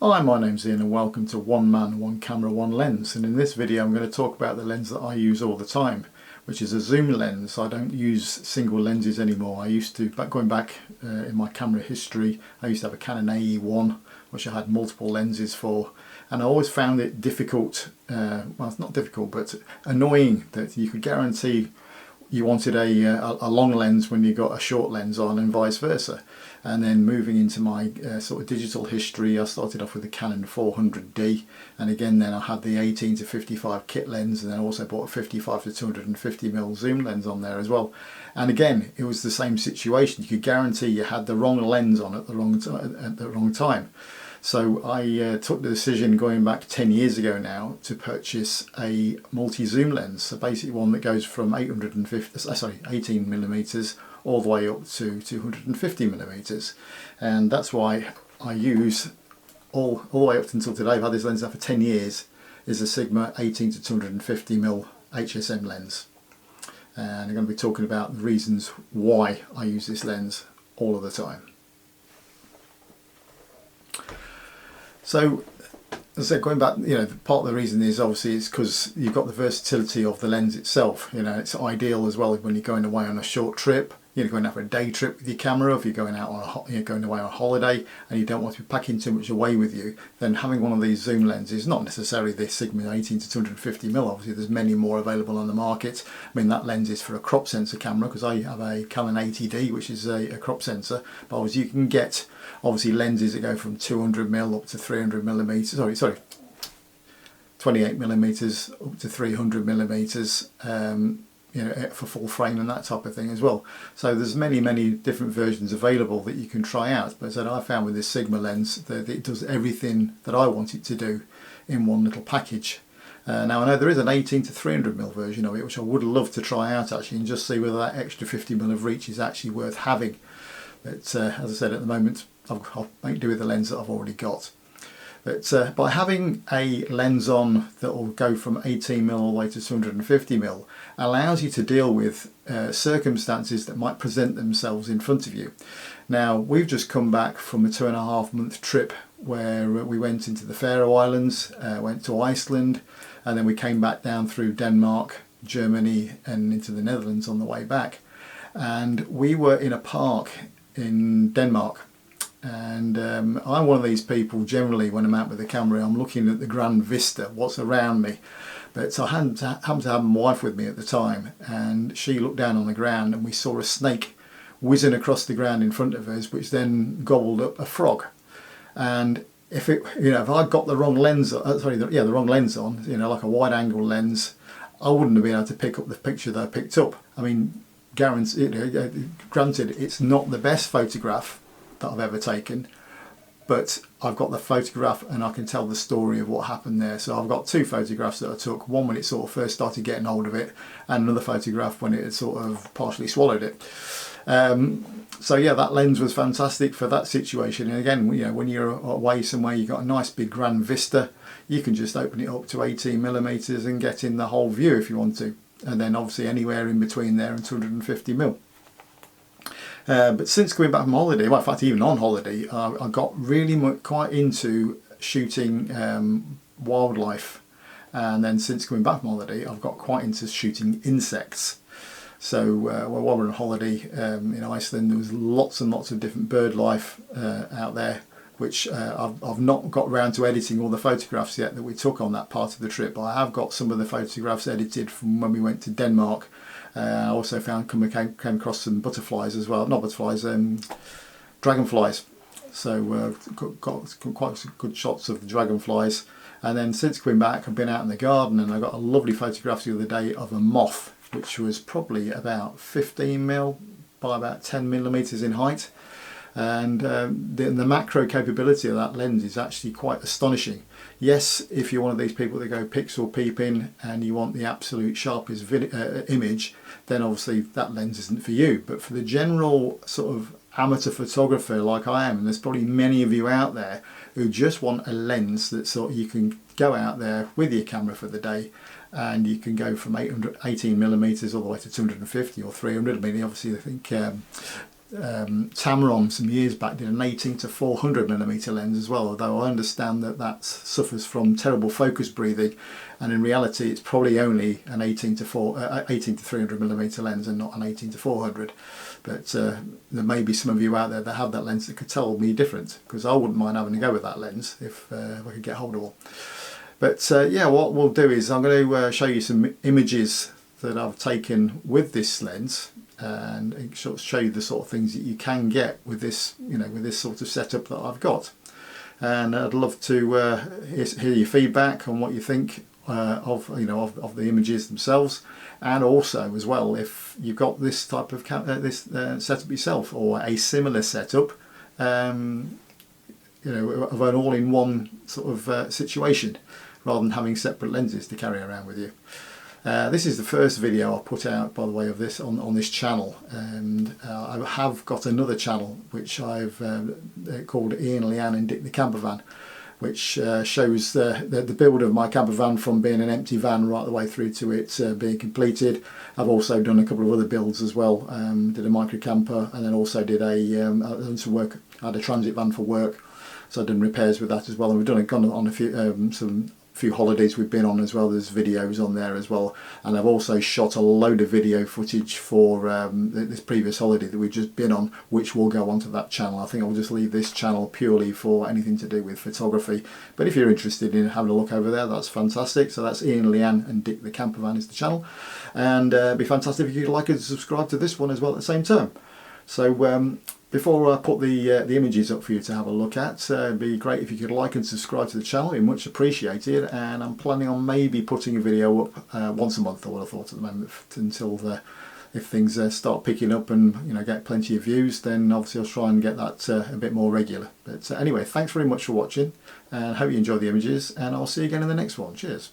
Hi, my name's Ian and welcome to One Man, One Camera, One Lens, and in this video I'm going to talk about the lens that I use all the time, which is a zoom lens. I don't use single lenses anymore. I used to, going back in my camera history, I used to have a Canon AE1 which I had multiple lenses for, and I always found it difficult, well, it's not difficult but annoying that you could guarantee you wanted a long lens when you got a short lens on, and vice versa. And then moving into my sort of digital history, I started off with the Canon 400D, and again then I had the 18 to 55 kit lens, and then I also bought a 55 to 250mm zoom lens on there as well. And again, it was the same situation. You could guarantee you had the wrong lens on at the wrong time. So I took the decision going back 10 years ago now to purchase a multi-zoom lens, so basically one that goes from 18mm all the way up to 250mm, and that's why I use all the way up until today. I've had this lens now for 10 years. Is a Sigma 18 to 250mm HSM lens, and I'm going to be talking about the reasons why I use this lens all of the time. So, as I said, going back, part of the reason is obviously it's because you've got the versatility of the lens itself. It's ideal as well when you're going away on a short trip. You're going out for a day trip with your camera. If you're going out on going away on a holiday and you don't want to be packing too much away with you, then having one of these zoom lenses, not necessarily the Sigma 18 to 250mm. Obviously, there's many more available on the market. I mean, that lens is for a crop sensor camera because I have a Canon 80D, which is a crop sensor. But obviously, you can get lenses that go from 200mm up to 300mm. Sorry, 28mm up to 300mm. For full frame and that type of thing as well. So there's many different versions available that you can try out. But as I found with this Sigma lens that it does everything that I want it to do in one little package. Now I know there is an 18 to 300mm version of it, which I would love to try out actually and just see whether that extra 50mm of reach is actually worth having. But as I said, at the moment I'll make do with the lens that I've already got. But by having a lens on that will go from 18mm all the way to 250mm allows you to deal with circumstances that might present themselves in front of you. Now, we've just come back from a 2.5-month trip where we went into the Faroe Islands, went to Iceland, and then we came back down through Denmark, Germany and into the Netherlands on the way back. And we were in a park in Denmark. And I'm one of these people, generally when I'm out with the camera, I'm looking at the grand vista, what's around me. But I happened to have my wife with me at the time, and she looked down on the ground and we saw a snake whizzing across the ground in front of us, which then gobbled up a frog. And if I'd got the wrong lens, the wrong lens on, like a wide angle lens, I wouldn't have been able to pick up the picture that I picked up. I mean, granted, it's not the best photograph that I've ever taken, but I've got the photograph and I can tell the story of what happened there. So I've got two photographs that I took, one when it sort of first started getting hold of it, and another photograph when it had sort of partially swallowed it. So yeah, that lens was fantastic for that situation. And again, when you're away somewhere, you've got a nice big grand vista, you can just open it up to 18mm and get in the whole view if you want to, and then obviously anywhere in between there and 250mm. But since coming back from holiday, well, in fact even on holiday, I got really quite into shooting wildlife, and then since coming back from holiday I've got quite into shooting insects. So while we were on holiday in Iceland, there was lots and lots of different bird life out there, which I've not got around to editing all the photographs yet that we took on that part of the trip, but I have got some of the photographs edited from when we went to Denmark. I also came across some butterflies as well, not butterflies, dragonflies. So got quite good shots of the dragonflies. And then since coming back, I've been out in the garden and I got a lovely photograph the other day of a moth, which was probably about 15mm by about 10mm in height. And the macro capability of that lens is actually quite astonishing. Yes, if you're one of these people that go pixel peeping and you want the absolute sharpest image, then obviously that lens isn't for you. But for the general sort of amateur photographer like I am, and there's probably many of you out there who just want a lens that sort of you can go out there with your camera for the day, and you can go from 18mm all the way to 250 or 300. I mean, obviously I think Tamron some years back did an 18 to 400mm lens as well, although I understand that that suffers from terrible focus breathing, and in reality it's probably only an 18 to 300mm lens and not an 18 to 400. But there may be some of you out there that have that lens that could tell me different, because I wouldn't mind having a go with that lens if I could get hold of one. But yeah, what we'll do is I'm going to show you some images that I've taken with this lens, and sort of show you the sort of things that you can get with this, with this sort of setup that I've got. And I'd love to hear your feedback on what you think of the images themselves, and also as well if you've got this type of setup yourself, or a similar setup, of an all-in-one sort of situation, rather than having separate lenses to carry around with you. This is the first video I put out, by the way, of this on this channel, and I have got another channel which I've called Ian, Leanne and Dick the Camper Van, which shows the build of my camper van from being an empty van right the way through to it being completed. I've also done a couple of other builds as well. Did a micro camper, and then also did I've done some work. I had a transit van for work, so I've done repairs with that as well. And we've gone on a few few holidays we've been on as well. There's videos on there as well, and I've also shot a load of video footage for this previous holiday that we've just been on, which will go onto that channel. I think I'll just leave this channel purely for anything to do with photography, but if you're interested in having a look over there, that's fantastic. So that's Ian, Leanne and Dick the Camper Van is the channel, and it'd be fantastic if you could like and subscribe to this one as well at the same time. So before I put the images up for you to have a look at, it'd be great if you could like and subscribe to the channel. It'd be much appreciated, and I'm planning on maybe putting a video up once a month, I would have thought at the moment, until if things start picking up and get plenty of views, then obviously I'll try and get that a bit more regular. But anyway, thanks very much for watching, and hope you enjoy the images, and I'll see you again in the next one. Cheers.